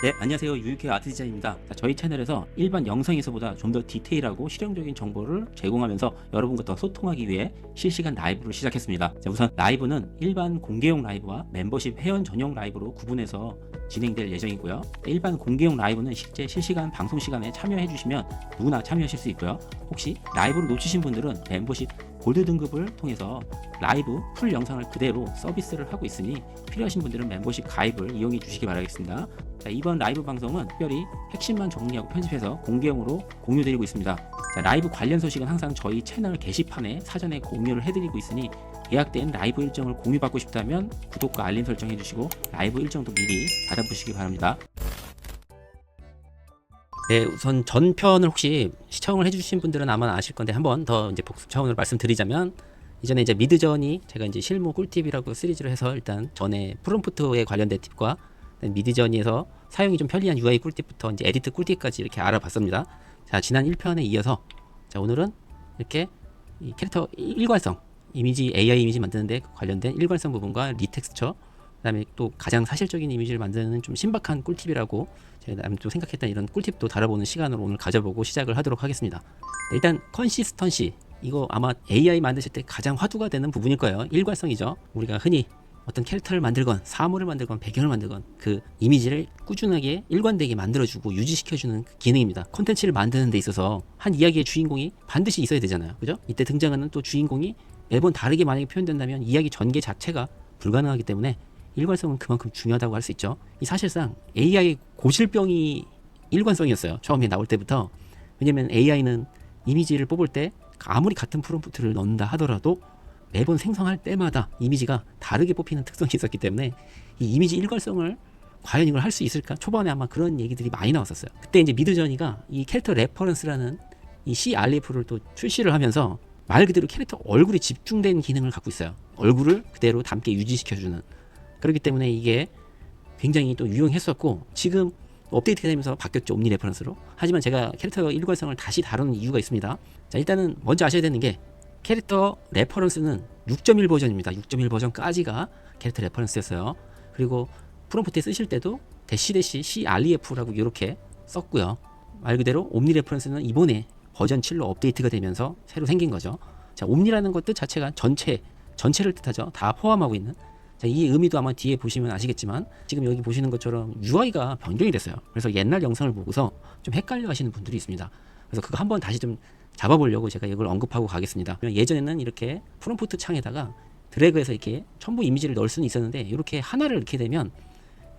네, 안녕하세요. 유유케 아트 디자인입니다. 저희 채널에서 일반 영상에서보다 좀 더 디테일하고 실용적인 정보를 제공하면서 여러분과 더 소통하기 위해 실시간 라이브를 시작했습니다. 우선 라이브는 일반 공개용 라이브와 멤버십 회원 전용 라이브로 구분해서 진행될 예정이고요. 일반 공개용 라이브는 실제 실시간 방송 시간에 참여해 주시면 누구나 참여하실 수 있고요. 혹시 라이브를 놓치신 분들은 멤버십 골드 등급을 통해서 라이브 풀 영상을 그대로 서비스를 하고 있으니 필요하신 분들은 멤버십 가입을 이용해 주시기 바라겠습니다. 이번 라이브 방송은 특별히 핵심만 정리하고 편집해서 공개용으로 공유드리고 있습니다. 라이브 관련 소식은 항상 저희 채널 게시판에 사전에 공유를 해드리고 있으니 예약된 라이브 일정을 공유받고 싶다면 구독과 알림 설정 해주시고 라이브 일정도 미리 받아보시기 바랍니다. 네, 우선 전편을 혹시 시청을 해주신 분들은 아마 아실 건데 한 번 더 이제 복습 차원으로 말씀드리자면, 이전에 이제 미드전이 제가 이제 실무 꿀팁이라고 시리즈로 해서 일단 전에 프롬프트에 관련된 팁과 미드저니에서 사용이 좀 편리한 UI 꿀팁부터 이제 에디트 꿀팁까지 이렇게 알아봤습니다. 자, 지난 1편에 이어서 자, 오늘은 이렇게 이 캐릭터 일관성, 이미지 AI 이미지 만드는데 관련된 일관성 부분과 리텍스처, 그다음에 또 가장 사실적인 이미지를 만드는 좀 신박한 꿀팁이라고 제가 또 생각했던 이런 꿀팁도 다뤄보는 시간을 오늘 가져보고 시작을 하도록 하겠습니다. 일단 컨시스턴시, 이거 아마 AI 만드실 때 가장 화두가 되는 부분일 거예요. 일관성이죠. 우리가 흔히 어떤 캐릭터를 만들건 사물을 만들건 배경을 만들건 그 이미지를 꾸준하게 일관되게 만들어주고 유지시켜주는 그 기능입니다. 콘텐츠를 만드는 데 있어서 한 이야기의 주인공이 반드시 있어야 되잖아요. 그죠? 이때 등장하는 또 주인공이 매번 다르게 만약에 표현된다면 이야기 전개 자체가 불가능하기 때문에 일관성은 그만큼 중요하다고 할 수 있죠. 이 사실상 AI의 고질병이 일관성이었어요. 처음에 나올 때부터. 왜냐면 AI는 이미지를 뽑을 때 아무리 같은 프롬프트를 넣는다 하더라도 매번 생성할 때마다 이미지가 다르게 뽑히는 특성이 있었기 때문에 이 이미지 일관성을 과연 이걸 할 수 있을까? 초반에 아마 그런 얘기들이 많이 나왔었어요. 그때 이제 미드저니가 이 캐릭터 레퍼런스라는 이 CRF를 또 출시를 하면서 말 그대로 캐릭터 얼굴에 집중된 기능을 갖고 있어요. 얼굴을 그대로 담게 유지시켜주는. 그렇기 때문에 이게 굉장히 또 유용했었고, 지금 업데이트가 되면서 바뀌었죠. 옴니 레퍼런스로. 하지만 제가 캐릭터 일관성을 다시 다루는 이유가 있습니다. 자, 일단은 먼저 아셔야 되는 게 캐릭터 레퍼런스는 6.1 버전입니다. 6.1 버전까지가 캐릭터 레퍼런스였어요. 그리고 프롬프트에 쓰실 때도 대시 CREF라고 이렇게 썼고요. 말 그대로 옴니 레퍼런스는 이번에 버전 7로 업데이트가 되면서 새로 생긴 거죠. 자, 옴니라는 것 뜻 자체가 전체를 뜻하죠. 다 포함하고 있는. 자, 이 의미도 아마 뒤에 보시면 아시겠지만 지금 여기 보시는 것처럼 UI가 변경이 됐어요. 그래서 옛날 영상을 보고서 좀 헷갈려 하시는 분들이 있습니다. 그래서 그거 한번 다시 좀 잡아보려고 제가 이걸 언급하고 가겠습니다. 예전에는 이렇게 프롬프트 창에다가 드래그해서 이렇게 첨부 이미지를 넣을 수는 있었는데, 이렇게 하나를 넣게 되면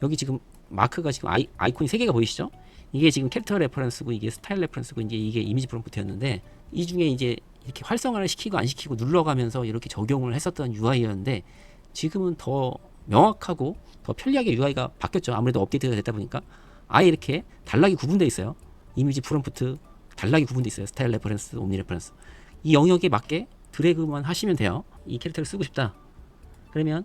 여기 지금 마크가 지금 아이콘이 3개가 보이시죠? 이게 지금 캐릭터 레퍼런스고 이게 스타일 레퍼런스고 이제 이게 이미지 프롬프트였는데, 이 중에 이제 이렇게 활성화를 시키고 안 시키고 눌러가면서 이렇게 적용을 했었던 UI였는데 지금은 더 명확하고 더 편리하게 UI가 바뀌었죠. 아무래도 업데이트가 됐다 보니까 아예 이렇게 단락이 구분되어 있어요. 이미지 프롬프트 단락이 구분되어 있어요. 스타일 레퍼런스, 옴니 레퍼런스. 이 영역에 맞게 드래그만 하시면 돼요. 이 캐릭터를 쓰고 싶다. 그러면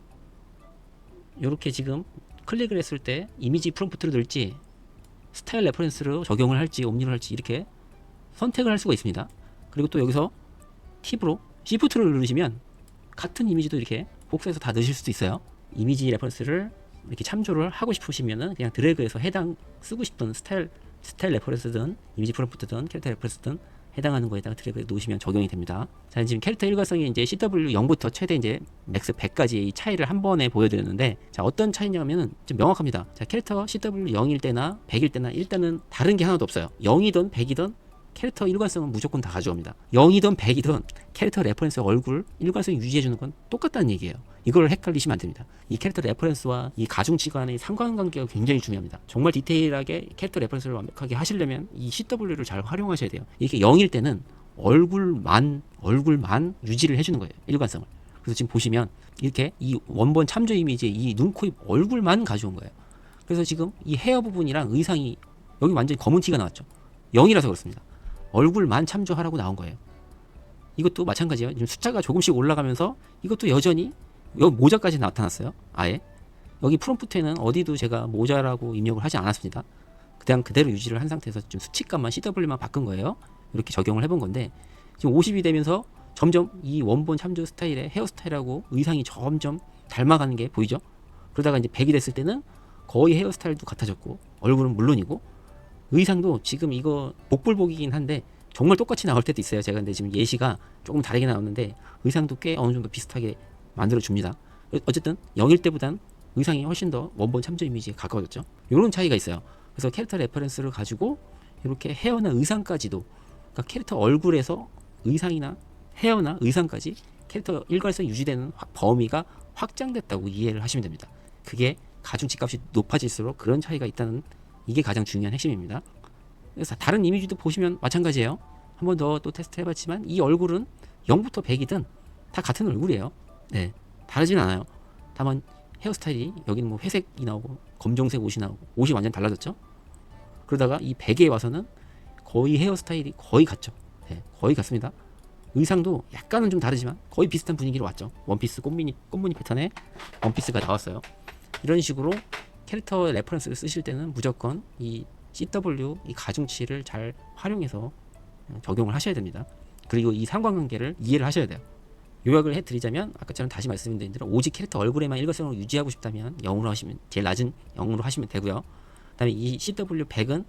이렇게 지금 클릭을 했을 때 이미지 프롬프트를 넣을지 스타일 레퍼런스로 적용을 할지 옴니를 할지 이렇게 선택을 할 수가 있습니다. 그리고 또 여기서 팁으로 Shift를 누르시면 같은 이미지도 이렇게 복사해서 다 넣으실 수도 있어요. 이미지 레퍼런스를 이렇게 참조를 하고 싶으시면은 그냥 드래그해서 해당 쓰고 싶던 스타일 레퍼런스든 이미지 프롬프트든 캐릭터 레퍼런스든 해당하는 거에다가 드래그 놓으시면 적용이 됩니다. 자, 지금 캐릭터 일관성이 이제 CW0부터 최대 이제 맥스 100까지의 이 차이를 한 번에 보여드렸는데, 자, 어떤 차이냐면은 좀 명확합니다. 자, 캐릭터 CW0일 때나 100일 때나 일단은 다른 게 하나도 없어요. 0이든 100이든 캐릭터 일관성은 무조건 다 가져옵니다. 0이든 100이든 캐릭터 레퍼런스 얼굴 일관성 유지해주는 건 똑같다는 얘기예요. 이걸 헷갈리시면 안 됩니다. 이 캐릭터 레퍼런스와 이 가중치 간의 상관관계가 굉장히 중요합니다. 정말 디테일하게 캐릭터 레퍼런스를 완벽하게 하시려면 이 CW를 잘 활용하셔야 돼요. 이렇게 0일 때는 얼굴만 유지를 해주는 거예요. 일관성을. 그래서 지금 보시면 이렇게 이 원본 참조 이미지에 이 눈, 코, 입 얼굴만 가져온 거예요. 그래서 지금 이 헤어 부분이랑 의상이 여기 완전히 검은 티가 나왔죠. 0이라서 그렇습니다. 얼굴만 참조하라고 나온 거예요. 이것도 마찬가지예요. 지금 숫자가 조금씩 올라가면서 이것도 여전히 여기 모자까지 나타났어요. 아예 여기 프롬프트에는 어디도 제가 모자라고 입력을 하지 않았습니다. 그냥 그대로 유지를 한 상태에서 좀 수치값만 CW만 바꾼 거예요. 이렇게 적용을 해본 건데 지금 50이 되면서 점점 이 원본 참조 스타일의 헤어스타일하고 의상이 점점 닮아가는 게 보이죠. 그러다가 이제 100이 됐을 때는 거의 헤어스타일도 같아졌고 얼굴은 물론이고 의상도 지금 이거 복불복이긴 한데 정말 똑같이 나올 때도 있어요. 제가 근데 지금 예시가 조금 다르게 나왔는데 의상도 꽤 어느 정도 비슷하게 만들어 줍니다. 어쨌든 0일 때보단 의상이 훨씬 더 원본 참조 이미지에 가까워졌죠. 이런 차이가 있어요. 그래서 캐릭터 레퍼런스를 가지고 이렇게 헤어나 의상까지도, 그러니까 캐릭터 얼굴에서 의상이나 헤어나 의상까지 캐릭터 일관성 유지되는 범위가 확장됐다고 이해를 하시면 됩니다. 그게 가중치 값이 높아질수록 그런 차이가 있다는, 이게 가장 중요한 핵심입니다. 그래서 다른 이미지도 보시면 마찬가지예요. 한 번 더 또 테스트 해봤지만 이 얼굴은 0부터 100이든 다 같은 얼굴이에요. 네, 다르진 않아요. 다만 헤어스타일이 여기는 뭐 회색이 나오고 검정색 옷이 나오고 옷이 완전 달라졌죠. 그러다가 이 100에 와서는 거의 헤어스타일이 거의 같죠. 네, 거의 같습니다. 의상도 약간은 좀 다르지만 거의 비슷한 분위기로 왔죠. 원피스 꽃무늬 패턴의 원피스가 나왔어요. 이런 식으로 캐릭터 레퍼런스를 쓰실 때는 무조건 이 CW, 이 가중치를 잘 활용해서 적용을 하셔야 됩니다. 그리고 이 상관관계를 이해를 하셔야 돼요. 요약을 해드리자면 아까처럼 다시 말씀드린 대로 오직 캐릭터 얼굴에만 일관성을 유지하고 싶다면 0으로 하시면, 제일 낮은 0으로 하시면 되고요. 그 다음에 이 CW100은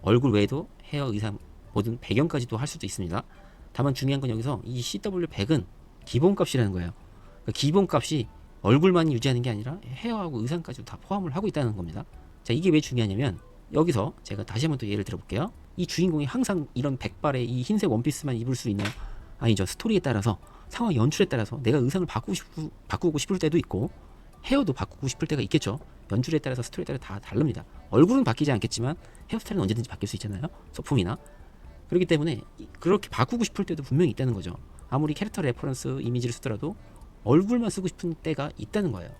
얼굴 외에도 헤어, 의상, 모든 배경까지도 할 수도 있습니다. 다만 중요한 건 여기서 이 CW100은 기본값이라는 거예요. 그러니까 기본값이 얼굴만 유지하는 게 아니라 헤어하고 의상까지도 다 포함을 하고 있다는 겁니다. 자, 이게 왜 중요하냐면 여기서 제가 다시 한번 또 예를 들어볼게요. 이 주인공이 항상 이런 백발의 이 흰색 원피스만 입을 수 있나요? 아니죠. 스토리에 따라서, 상황 연출에 따라서 내가 의상을 바꾸고 싶을 때도 있고 헤어도 바꾸고 싶을 때가 있겠죠. 연출에 따라서, 스토리에 따라 다 다릅니다. 얼굴은 바뀌지 않겠지만 헤어스타일은 언제든지 바뀔 수 있잖아요. 소품이나. 그렇기 때문에 그렇게 바꾸고 싶을 때도 분명히 있다는 거죠. 아무리 캐릭터 레퍼런스 이미지를 쓰더라도 얼굴만 쓰고 싶은 때가 있다는 거예요.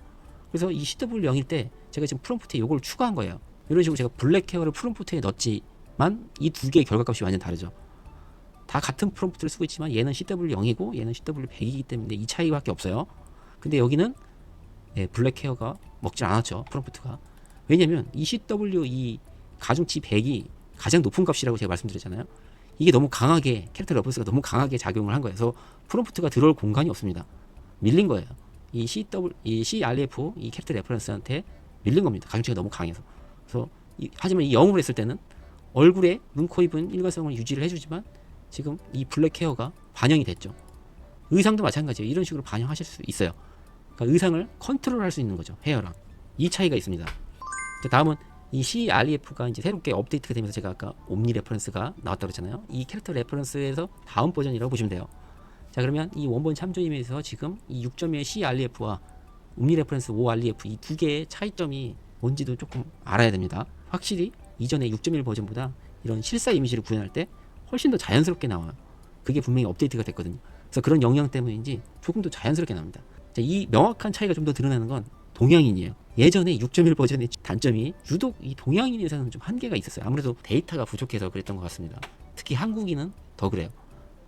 그래서 이 CW0일 때 제가 지금 프롬프트에 이걸 추가한 거예요. 이런 식으로 제가 블랙 헤어를 프롬프트에 넣었지만 이 두 개의 결과값이 완전 다르죠. 다 같은 프롬프트를 쓰고 있지만 얘는 CW0이고 얘는 CW100이기 때문에 이 차이밖에 없어요. 근데 여기는 블랙 헤어가 먹질 않았죠. 프롬프트가. 왜냐면 이 CW, 이 가중치 100이 가장 높은 값이라고 제가 말씀드렸잖아요. 이게 너무 강하게, 캐릭터 레퍼런스가 너무 강하게 작용을 한 거예요. 그래서 프롬프트가 들어올 공간이 없습니다. 밀린 거예요. 이 CRF, 이 캐릭터 레퍼런스한테 밀린 겁니다. 가중치가 너무 강해서. 그래서 하지만 이 0으로 했을 때는 얼굴에 눈, 코, 입은 일관성을 유지를 해주지만 지금 이 블랙 헤어가 반영이 됐죠. 의상도 마찬가지예요. 이런 식으로 반영하실 수 있어요. 그러니까 의상을 컨트롤할 수 있는 거죠. 헤어랑. 이 차이가 있습니다. 다음은 이 CREF가 이제 새롭게 업데이트가 되면서 제가 아까 옴니 레퍼런스가 나왔다고 그랬잖아요. 이 캐릭터 레퍼런스에서 다음 버전이라고 보시면 돼요. 자, 그러면 이 원본 참조임에서 지금 이 6.1 CREF와 옴니 레퍼런스 5REF 이 두 개의 차이점이 뭔지도 조금 알아야 됩니다. 확실히 이전에 6.1 버전보다 이런 실사 이미지를 구현할 때 훨씬 더 자연스럽게 나와요. 그게 분명히 업데이트가 됐거든요. 그래서 그런 영향 때문인지 조금 더 자연스럽게 나옵니다. 자, 이 명확한 차이가 좀 더 드러나는 건 동양인이에요. 예전에 6.1 버전의 단점이 유독 이 동양인에서는 좀 한계가 있었어요. 아무래도 데이터가 부족해서 그랬던 것 같습니다. 특히 한국인은 더 그래요.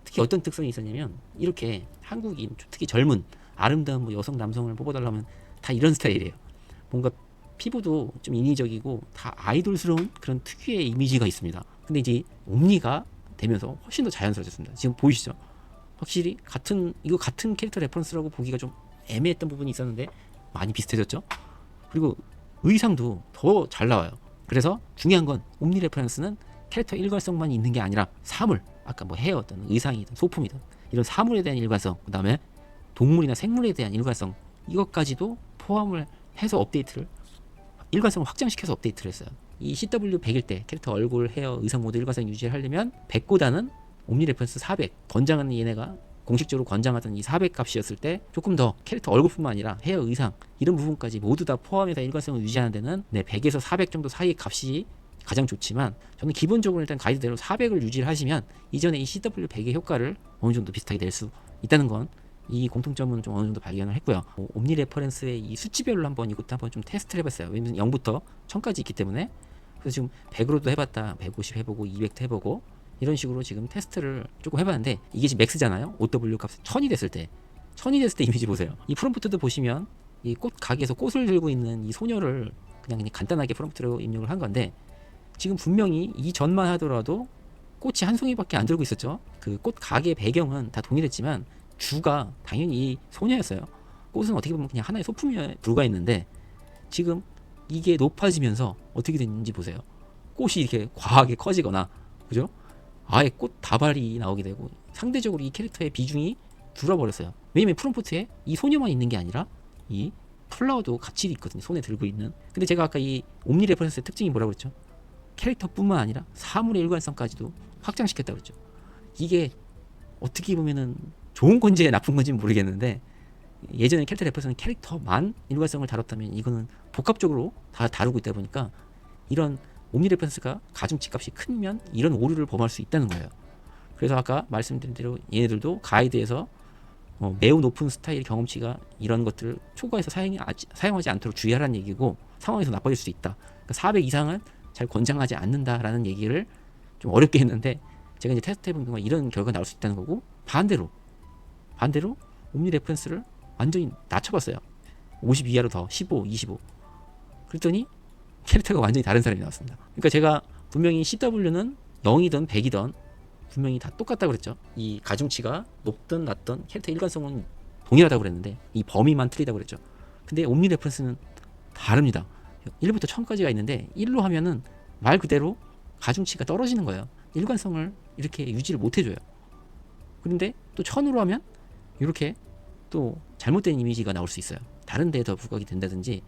특히 어떤 특성이 있었냐면 이렇게 한국인, 특히 젊은 아름다운 뭐 여성, 남성을 뽑아달라면 다 이런 스타일이에요. 뭔가 피부도 좀 인위적이고 다 아이돌스러운 그런 특유의 이미지가 있습니다. 근데 이제 옴니가 되면서 훨씬 더 자연스러워졌습니다. 지금 보이시죠? 확실히 같은 캐릭터 레퍼런스라고 보기가 좀 애매했던 부분이 있었는데 많이 비슷해졌죠? 그리고 의상도 더 잘 나와요. 그래서 중요한 건 옴니 레퍼런스는 캐릭터 일관성만 있는 게 아니라 사물, 아까 뭐 헤어든 의상이든 소품이든 이런 사물에 대한 일관성, 그 다음에 동물이나 생물에 대한 일관성, 이것까지도 포함을 해서 업데이트를, 일관성을 확장시켜서 업데이트를 했어요. 이 CW100일 때 캐릭터 얼굴, 헤어, 의상 모두 일관성 유지를 하려면 100보다는 옴니 레퍼런스 400, 권장하는 얘네가 공식적으로 권장하던 이 400 값이었을 때 조금 더 캐릭터 얼굴뿐만 아니라 헤어, 의상 이런 부분까지 모두 다 포함해서 일관성을 유지하는 데는 100에서 400 정도 사이의 값이 가장 좋지만, 저는 기본적으로 일단 가이드대로 400을 유지를 하시면 이전에 이 CW100의 효과를 어느 정도 비슷하게 낼 수 있다는 건, 이 공통점은 좀 어느 정도 발견을 했고요. 옴니 레퍼런스의 이 수치별로 이것도 한번 좀 테스트를 해봤어요. 왜냐면 0부터 1000까지 있기 때문에. 그래서 지금 100으로도 해봤다, 150 해보고 200도 해보고 이런 식으로 지금 테스트를 조금 해봤는데, 이게 지금 맥스잖아요. OW 값이 1000이 됐을 때 이미지 보세요. 이 프롬프트도 보시면 이 꽃 가게에서 꽃을 들고 있는 이 소녀를 그냥 간단하게 프롬프트로 입력을 한 건데, 지금 분명히 이전만 하더라도 꽃이 한 송이밖에 안 들고 있었죠. 그 꽃 가게 배경은 다 동일했지만 주가 당연히 이 소녀였어요. 꽃은 어떻게 보면 그냥 하나의 소품에 불과했는데 지금 이게 높아지면서 어떻게 됐는지 보세요. 꽃이 이렇게 과하게 커지거나, 그죠? 아예 꽃 다발이 나오게 되고 상대적으로 이 캐릭터의 비중이 줄어버렸어요. 왜냐면 프롬프트에 이 소녀만 있는 게 아니라 이 플라워도 같이 있거든요. 손에 들고 있는. 근데 제가 아까 이 옴니 레퍼런스의 특징이 뭐라고 그랬죠? 캐릭터뿐만 아니라 사물의 일관성까지도 확장시켰다고 그랬죠. 이게 어떻게 보면은 좋은 건지 나쁜 건지는 모르겠는데, 예전에 캐릭터 레퍼런스는 캐릭터만 일관성을 다뤘다면 이거는 복합적으로 다 다루고 있다 보니까 이런 옴니 레퍼런스가 가중치 값이 크면 이런 오류를 범할 수 있다는 거예요. 그래서 아까 말씀드린 대로 얘네들도 가이드에서 매우 높은 스타일 경험치가 이런 것들을 초과해서 사용하지 않도록 주의하라는 얘기고, 상황에서 나빠질 수 있다. 그러니까 400 이상은 잘 권장하지 않는다라는 얘기를 좀 어렵게 했는데, 제가 이제 테스트 해본 경우에 이런 결과가 나올 수 있다는 거고, 반대로 옴니 레퍼런스를 완전히 낮춰봤어요. 50 이하로 더 15, 25. 그랬더니 캐릭터가 완전히 다른 사람이 나왔습니다. 그러니까 제가 분명히 CW는 0이든 100이든 분명히 다 똑같다고 그랬죠. 이 가중치가 높든 낮든 캐릭터 일관성은 동일하다고 그랬는데 이 범위만 틀리다고 그랬죠. 근데 옴니 레퍼런스는 다릅니다. 1부터 1000까지가 있는데 1로 하면은 말 그대로 가중치가 떨어지는 거예요. 일관성을 이렇게 유지를 못 해줘요. 그런데 또 1000으로 하면 이렇게 또 잘못된 이미지가 나올 수 있어요. 다른 데에 더 부각이 된다든지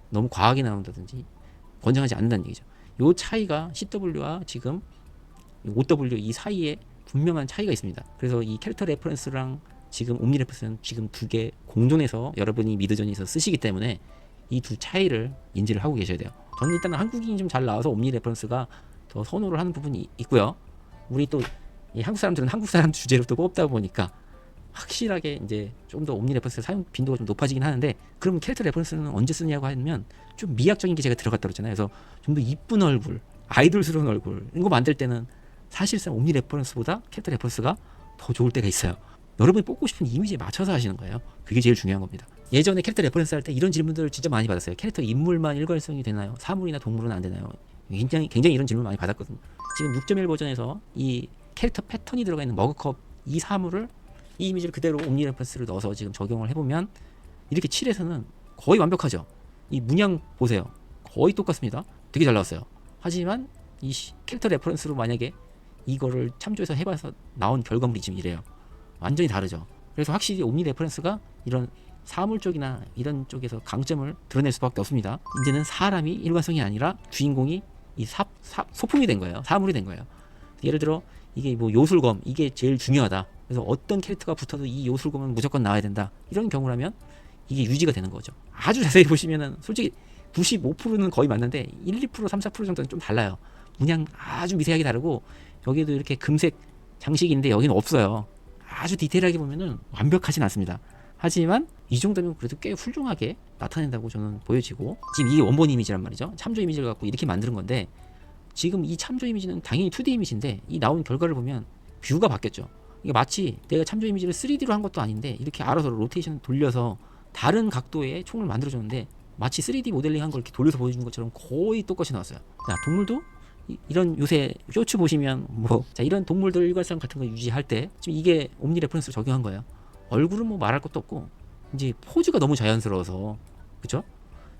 너무 과하게 나온다든지 권장하지 않는다는 얘기죠. 요 차이가 CW와 지금 OW 이 사이에 분명한 차이가 있습니다. 그래서 이 캐릭터 레퍼런스랑 지금 옴니 레퍼런스는 지금 두 개 공존해서 여러분이 미드전에서 쓰시기 때문에 이 두 차이를 인지를 하고 계셔야 돼요. 저는 일단 한국인이 좀 잘 나와서 옴니 레퍼런스가 더 선호를 하는 부분이 있고요. 우리 또 이 한국 사람들은 한국 사람 주제로 또 뽑다 보니까 확실하게 이제 좀 더 옴니 레퍼런스 사용 빈도가 좀 높아지긴 하는데, 그럼 캐릭터 레퍼런스는 언제 쓰냐고 하면 좀 미학적인 게 제가 들어갔다 그랬잖아요. 그래서 좀 더 이쁜 얼굴, 아이돌스러운 얼굴 이런 거 만들 때는 사실상 옴니 레퍼런스보다 캐릭터 레퍼런스가 더 좋을 때가 있어요. 여러분이 뽑고 싶은 이미지에 맞춰서 하시는 거예요. 그게 제일 중요한 겁니다. 예전에 캐릭터 레퍼런스 할 때 이런 질문들을 진짜 많이 받았어요. 캐릭터 인물만 일관성이 되나요? 사물이나 동물은 안 되나요? 굉장히 이런 질문 많이 받았거든요. 지금 6.1 버전에서 이 캐릭터 패턴이 들어가 있는 머그컵 이 사물을, 이 이미지를 그대로 옴니 레퍼런스를 넣어서 지금 적용을 해보면 이렇게 칠해서는 거의 완벽하죠. 이 문양 보세요. 거의 똑같습니다. 되게 잘 나왔어요. 하지만 이 캐릭터 레퍼런스로 만약에 이거를 참조해서 해봐서 나온 결과물이 지금 이래요. 완전히 다르죠. 그래서 확실히 옴니 레퍼런스가 이런 사물 쪽이나 이런 쪽에서 강점을 드러낼 수밖에 없습니다. 이제는 사람이 일관성이 아니라 주인공이 이 소품이 된 거예요. 사물이 된 거예요. 예를 들어 이게 뭐 요술검, 이게 제일 중요하다. 그래서 어떤 캐릭터가 붙어도 이 요술검은 무조건 나와야 된다. 이런 경우라면 이게 유지가 되는 거죠. 아주 자세히 보시면은 솔직히 95%는 거의 맞는데 1, 2%, 3, 4% 정도는 좀 달라요. 문양 아주 미세하게 다르고, 여기도 이렇게 금색 장식인데 여기는 없어요. 아주 디테일하게 보면은 완벽하진 않습니다. 하지만 이 정도면 그래도 꽤 훌륭하게 나타낸다고 저는 보여지고, 지금 이게 원본 이미지란 말이죠. 참조 이미지를 갖고 이렇게 만드는 건데, 지금 이 참조 이미지는 당연히 2D 이미지인데 이 나온 결과를 보면 뷰가 바뀌었죠. 이게 마치 내가 참조 이미지를 3D로 한 것도 아닌데 이렇게 알아서 로테이션 돌려서 다른 각도의 총을 만들어줬는데 마치 3D 모델링 한 걸 이렇게 돌려서 보여주는 것처럼 거의 똑같이 나왔어요. 자, 동물도 이런 요새 쇼츠 보시면 자, 이런 동물들 일관성 같은 거 유지할 때 지금 이게 옴니 레퍼런스를 적용한 거예요. 얼굴은 뭐 말할 것도 없고 이제 포즈가 너무 자연스러워서, 그죠?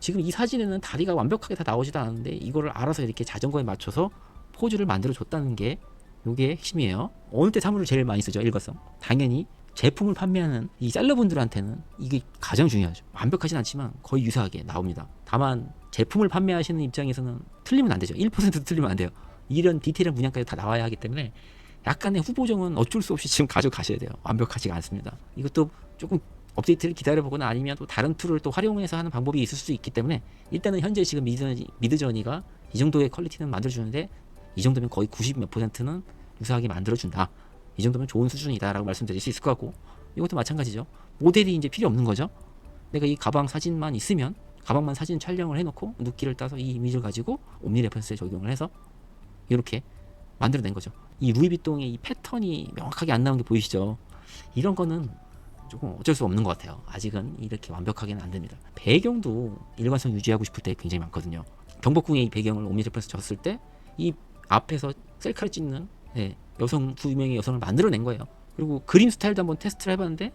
지금 이 사진에는 다리가 완벽하게 다 나오지도 않았는데 이거를 알아서 이렇게 자전거에 맞춰서 포즈를 만들어 줬다는 게 요게 핵심이에요. 어느 때 사물을 제일 많이 쓰죠? 일관성. 당연히 제품을 판매하는 이 셀러분들한테는 이게 가장 중요하죠. 완벽하진 않지만 거의 유사하게 나옵니다. 다만 제품을 판매하시는 입장에서는 틀리면 안 되죠. 1%도 틀리면 안 돼요. 이런 디테일한 분야까지 다 나와야 하기 때문에 약간의 후보정은 어쩔 수 없이 지금 가져가셔야 돼요. 완벽하지가 않습니다. 이것도 조금 업데이트를 기다려보거나 아니면 또 다른 툴을 또 활용해서 하는 방법이 있을 수 있기 때문에, 일단은 현재 지금 미드저니가 이 정도의 퀄리티는 만들어주는데 이 정도면 거의 90 몇 %는 유사하게 만들어준다. 이 정도면 좋은 수준이다 라고 말씀드릴 수 있을 것 같고, 이것도 마찬가지죠. 모델이 이제 필요 없는 거죠. 내가 이 가방 사진만 있으면 가방만 사진 촬영을 해놓고 눕기를 따서 이 이미지를 가지고 옴니 레퍼런스에 적용을 해서 이렇게 만들어낸 거죠. 이 루이비통의 이 패턴이 명확하게 안 나온 게 보이시죠? 이런 거는 조금 어쩔 수 없는 것 같아요. 아직은 이렇게 완벽하게는 안 됩니다. 배경도 일관성 유지하고 싶을 때 굉장히 많거든요. 경복궁의 이 배경을 옴니 레퍼런스 줬을 때 이 앞에서 셀카를 찍는 여성, 2명의 여성을 만들어낸 거예요. 그리고 그림 스타일도 한번 테스트를 해봤는데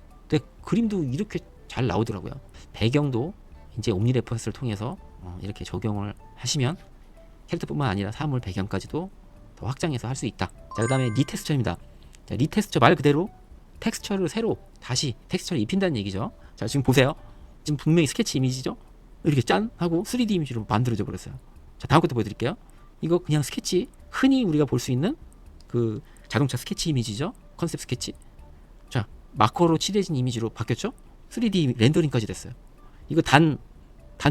그림도 이렇게 잘 나오더라고요. 배경도 이제 옴니 레퍼런스를 통해서 이렇게 적용을 하시면 캐릭터뿐만 아니라 사물 배경까지도 더 확장해서 할 수 있다. 자, 그 다음에 리텍스처입니다. 자, 리텍스처 말 그대로 텍스처를 새로 다시 텍스처를 입힌다는 얘기죠. 자, 지금 보세요. 지금 분명히 스케치 이미지죠. 이렇게 짠 하고 3D 이미지로 만들어져 버렸어요. 자, 다음 것도 보여드릴게요. 이거 그냥 스케치, 흔히 우리가 볼 수 있는 그 자동차 스케치 이미지죠. 컨셉 스케치. 자, 마커로 칠해진 이미지로 바뀌었죠. 3D 렌더링까지 됐어요. 이거 단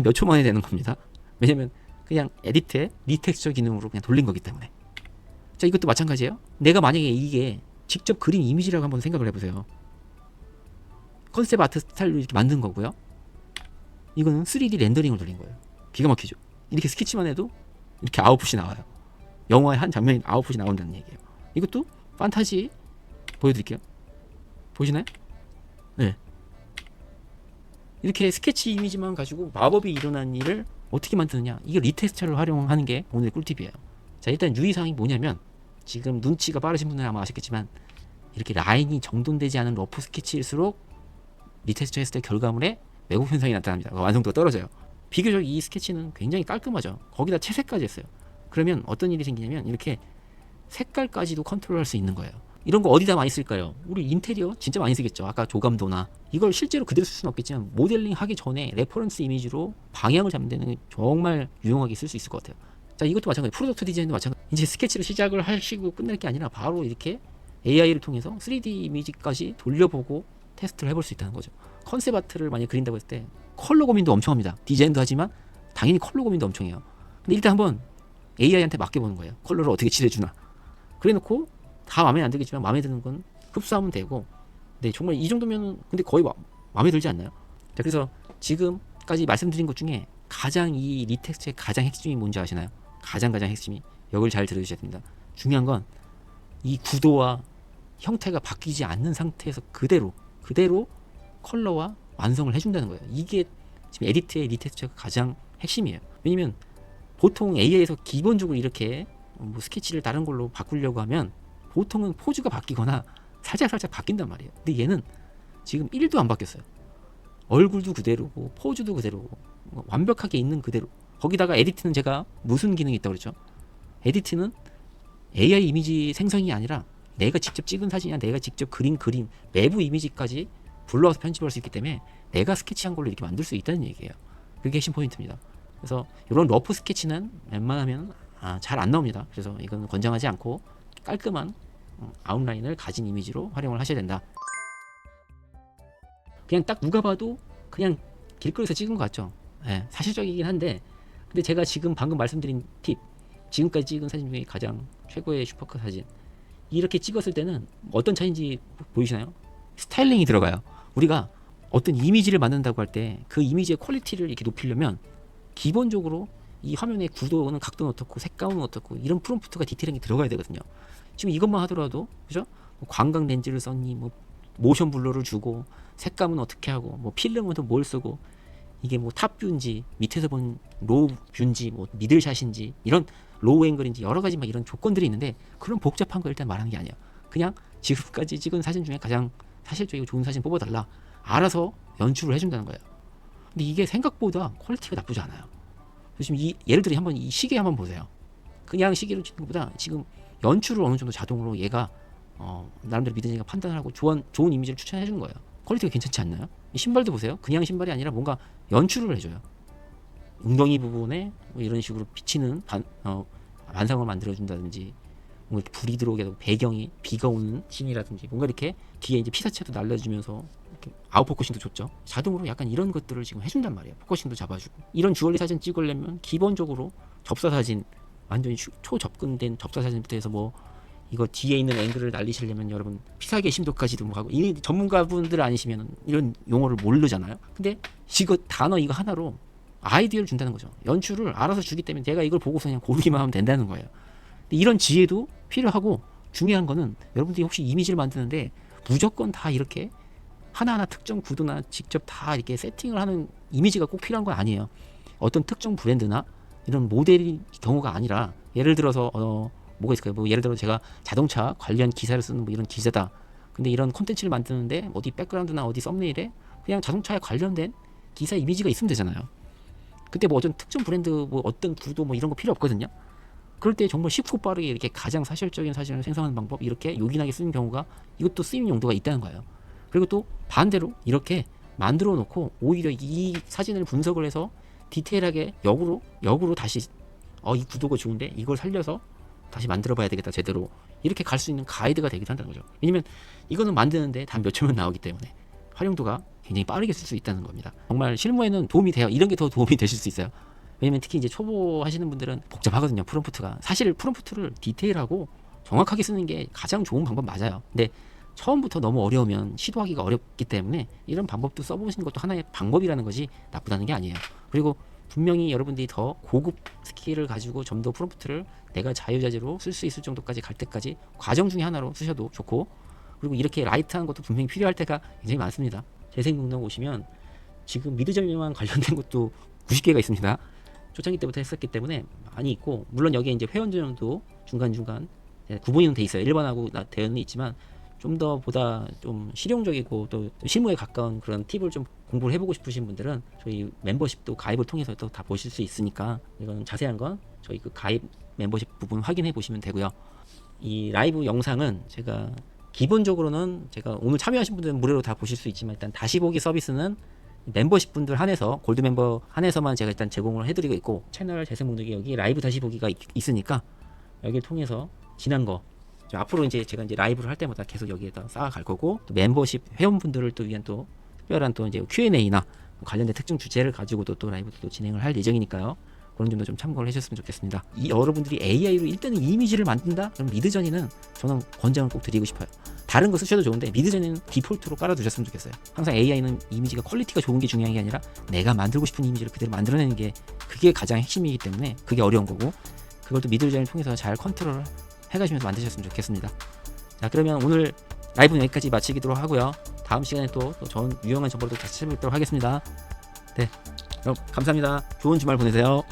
몇 초 만에 되는 겁니다. 왜냐면 그냥 에디트에 리텍스처 기능으로 그냥 돌린 거기 때문에. 자, 이것도 마찬가지예요. 내가 만약에 이게 직접 그린 이미지라고 한번 생각을 해보세요. 컨셉 아트 스타일로 이렇게 만든 거고요. 이거는 3D 렌더링을 돌린 거예요. 기가 막히죠. 이렇게 스케치만 해도 이렇게 아웃풋이 나와요. 영화의 한 장면이 아웃풋이 나온다는 얘기예요. 이것도 판타지 보여드릴게요. 보시나요? 네. 이렇게 스케치 이미지만 가지고 마법이 일어난 일을 어떻게 만드느냐, 이게 리텍스처를 활용하는 게 오늘의 꿀팁이에요. 자, 일단 유의사항이 뭐냐면, 지금 눈치가 빠르신 분들은 아마 아시겠지만 이렇게 라인이 정돈되지 않은 러프 스케치일수록 리텍스처 했을 때 결과물에 왜곡 현상이 나타납니다. 완성도가 떨어져요. 비교적 이 스케치는 굉장히 깔끔하죠. 거기다 채색까지 했어요. 그러면 어떤 일이 생기냐면 이렇게 색깔까지도 컨트롤할 수 있는 거예요. 이런 거 어디다 많이 쓸까요? 우리 인테리어 진짜 많이 쓰겠죠. 아까 조감도나. 이걸 실제로 그대로 쓸 수는 없겠지만 모델링 하기 전에 레퍼런스 이미지로 방향을 잡는 데는 정말 유용하게 쓸 수 있을 것 같아요. 자, 이것도 마찬가지. 프로덕트 디자인도 마찬가지. 이제 스케치를 시작을 하시고 끝낼 게 아니라 바로 이렇게 AI를 통해서 3D 이미지까지 돌려보고 테스트를 해볼 수 있다는 거죠. 컨셉 아트를 많이 그린다고 했을 때 컬러 고민도 엄청 합니다. 디자인도 하지만 당연히 컬러 고민도 엄청 해요. 근데 일단 한번 AI한테 맡겨보는 거예요. 컬러를 어떻게 칠해주나. 그래 놓고 다 마음에 안 들겠지만 마음에 드는 건 흡수하면 되고, 네, 정말 이 정도면 근데 거의 마음에 들지 않나요? 자, 그래서 지금까지 말씀드린 것 중에 가장 이 리텍스트의 가장 핵심이 뭔지 아시나요? 가장 핵심이, 여기를 잘 들어주셔야 됩니다. 중요한 건 이 구도와 형태가 바뀌지 않는 상태에서 그대로 컬러와 완성을 해준다는 거예요. 이게 지금 에디트의 리텍스처가 가장 핵심이에요. 왜냐면 보통 AI에서 기본적으로 이렇게 뭐 스케치를 다른 걸로 바꾸려고 하면 보통은 포즈가 바뀌거나 살짝 바뀐단 말이에요. 근데 얘는 지금 1도 안 바뀌었어요. 얼굴도 그대로고 포즈도 그대로고 완벽하게 있는 그대로. 거기다가 에디트는 제가 무슨 기능이 있다고 그랬죠? 에디트는 AI 이미지 생성이 아니라 내가 직접 찍은 사진이나 내가 직접 그린 그림, 내부 이미지까지 불러와서 편집할 수 있기 때문에 내가 스케치한 걸로 이렇게 만들 수 있다는 얘기예요. 그게 핵심 포인트입니다. 그래서 이런 러프 스케치는 웬만하면 잘 안 나옵니다. 그래서 이건 권장하지 않고 깔끔한 아웃라인을 가진 이미지로 활용을 하셔야 된다. 그냥 딱 누가 봐도 그냥 길거리에서 찍은 것 같죠. 네, 사실적이긴 한데, 근데 제가 지금 방금 말씀드린 팁, 지금까지 찍은 사진 중에 가장 최고의 슈퍼컷 사진, 이렇게 찍었을 때는 어떤 차이인지 보이시나요? 스타일링이 들어가요. 우리가 어떤 이미지를 만든다고 할 때 그 이미지의 퀄리티를 이렇게 높이려면 기본적으로 이 화면의 구도는 각도는 어떻고 색감은 어떻고 이런 프롬프트가 디테일하게 들어가야 되거든요. 지금 이것만 하더라도, 그죠? 뭐 광각 렌즈를 썼니, 뭐 모션 블러를 주고 색감은 어떻게 하고, 뭐 필름은 또 뭘 쓰고, 이게 뭐 탑 뷰인지 밑에서 본 로우 뷰인지 뭐 미들샷인지 이런 로우 앵글인지 여러 가지 막 이런 조건들이 있는데, 그런 복잡한 거 일단 말하는 게 아니야. 그냥 지금까지 찍은 사진 중에 가장 사실적이고 좋은 사진 뽑아달라. 알아서 연출을 해준다는 거예요. 근데 이게 생각보다 퀄리티가 나쁘지 않아요. 지금 예를 들어 한번 이 시계 한번 보세요. 그냥 시계로 찍는 것보다 지금 연출을 어느 정도 자동으로 얘가 나름대로 믿으니까 판단을 하고 좋은 이미지를 추천해 주는 거예요. 퀄리티가 괜찮지 않나요? 이 신발도 보세요. 그냥 신발이 아니라 뭔가 연출을 해줘요. 웅덩이 부분에 뭐 이런 식으로 비치는 반상을 만들어준다든지, 뭔가 불이 들어오게 하고 배경이 비가 오는 씬이라든지, 뭔가 이렇게 뒤에 이제 피사체도 날려주면서 이렇게 아웃포커싱도 좋죠. 자동으로 약간 이런 것들을 지금 해준단 말이에요. 포커싱도 잡아주고. 이런 주얼리 사진 찍으려면 기본적으로 접사 사진, 완전히 초접근된 접사 사진부터 해서 뭐 이거 뒤에 있는 앵글을 날리시려면 여러분 피사계 심도까지도 뭐 하고, 이 전문가분들 아니시면 이런 용어를 모르잖아요. 근데 이거 단어 이거 하나로 아이디어를 준다는 거죠. 연출을 알아서 주기 때문에 내가 이걸 보고서 그냥 고르기만 하면 된다는 거예요. 근데 이런 지혜도 필요하고, 중요한 거는 여러분들이 혹시 이미지를 만드는데 무조건 다 이렇게 하나하나 특정 구도나 직접 다 이렇게 세팅을 하는 이미지가 꼭 필요한 건 아니에요. 어떤 특정 브랜드나 이런 모델의 경우가 아니라, 예를 들어서 뭐가 있을까요? 뭐 예를 들어 제가 자동차 관련 기사를 쓰는 뭐 이런 기자다. 근데 이런 콘텐츠를 만드는데 어디 백그라운드나 어디 썸네일에 그냥 자동차에 관련된 기사 이미지가 있으면 되잖아요. 그때 뭐 어떤 특정 브랜드 뭐 어떤 구도 뭐 이런 거 필요 없거든요. 그럴 때 정말 쉽고 빠르게 이렇게 가장 사실적인 사진을 생성하는 방법, 이렇게 요긴하게 쓰는 경우가, 이것도 쓰임 용도가 있다는 거예요. 그리고 또 반대로 이렇게 만들어 놓고 오히려 이 사진을 분석을 해서 디테일하게 역으로 다시 이 구도가 좋은데 이걸 살려서 다시 만들어 봐야 되겠다 제대로, 이렇게 갈 수 있는 가이드가 되기도 한다는 거죠. 왜냐면 이거는 만드는데 단 몇 초면 나오기 때문에 활용도가 굉장히 빠르게 쓸 수 있다는 겁니다. 정말 실무에는 도움이 돼요. 이런 게 더 도움이 되실 수 있어요. 왜냐면 특히 이제 초보 하시는 분들은 복잡하거든요. 프롬프트가. 사실 프롬프트를 디테일하고 정확하게 쓰는 게 가장 좋은 방법 맞아요. 근데 처음부터 너무 어려우면 시도하기가 어렵기 때문에 이런 방법도 써보시는 것도 하나의 방법이라는 것이 나쁘다는 게 아니에요. 그리고 분명히 여러분들이 더 고급 스킬을 가지고 좀 더 프롬프트를 내가 자유자재로 쓸 수 있을 정도까지 갈 때까지 과정 중에 하나로 쓰셔도 좋고, 그리고 이렇게 라이트한 것도 분명히 필요할 때가 굉장히 많습니다. 재생목록 오시면 지금 미드저니만 관련된 것도 90개가 있습니다. 초창기 때부터 했었기 때문에 많이 있고, 물론 여기에 이제 회원 전용도 중간중간 구분이 돼 있어요. 1번하고 되어는 있지만 좀 더 보다 좀 실용적이고 또 실무에 가까운 그런 팁을 좀 공부를 해보고 싶으신 분들은 저희 멤버십도 가입을 통해서 또 다 보실 수 있으니까, 이건 자세한 건 저희 그 가입 멤버십 부분 확인해 보시면 되고요. 이 라이브 영상은 제가 기본적으로는 제가 오늘 참여하신 분들은 무료로 다 보실 수 있지만, 일단 다시 보기 서비스는 멤버십 분들 한해서, 골드 멤버 한해서만 제가 일단 제공을 해드리고 있고, 채널 재생 목록이 여기 라이브 다시 보기가 있으니까 여기를 통해서 지난 거 앞으로 이제 제가 이제 라이브를 할 때마다 계속 여기에다 쌓아갈 거고, 또 멤버십 회원분들을 또 위한 또 특별한 또 이제 Q&A나 관련된 특정 주제를 가지고도 또 라이브도 또 진행을 할 예정이니까요. 그런 점도 좀 참고를 해주셨으면 좋겠습니다. 여러분들이 AI로 일단은 이미지를 만든다? 그럼 미드저니는 저는 권장을 꼭 드리고 싶어요. 다른 거 쓰셔도 좋은데 미드저니는 디폴트로 깔아두셨으면 좋겠어요. 항상 AI는 이미지가 퀄리티가 좋은 게 중요한 게 아니라 내가 만들고 싶은 이미지를 그대로 만들어내는 게, 그게 가장 핵심이기 때문에 그게 어려운 거고, 그걸 또 미드저니를 통해서 잘 컨트롤을 해가시면서 만드셨으면 좋겠습니다. 자, 그러면 오늘 라이브는 여기까지 마치도록 하고요. 다음 시간에 또 전 유용한 정보를 다시 찾아뵙도록 하겠습니다. 네, 그럼 감사합니다. 좋은 주말 보내세요.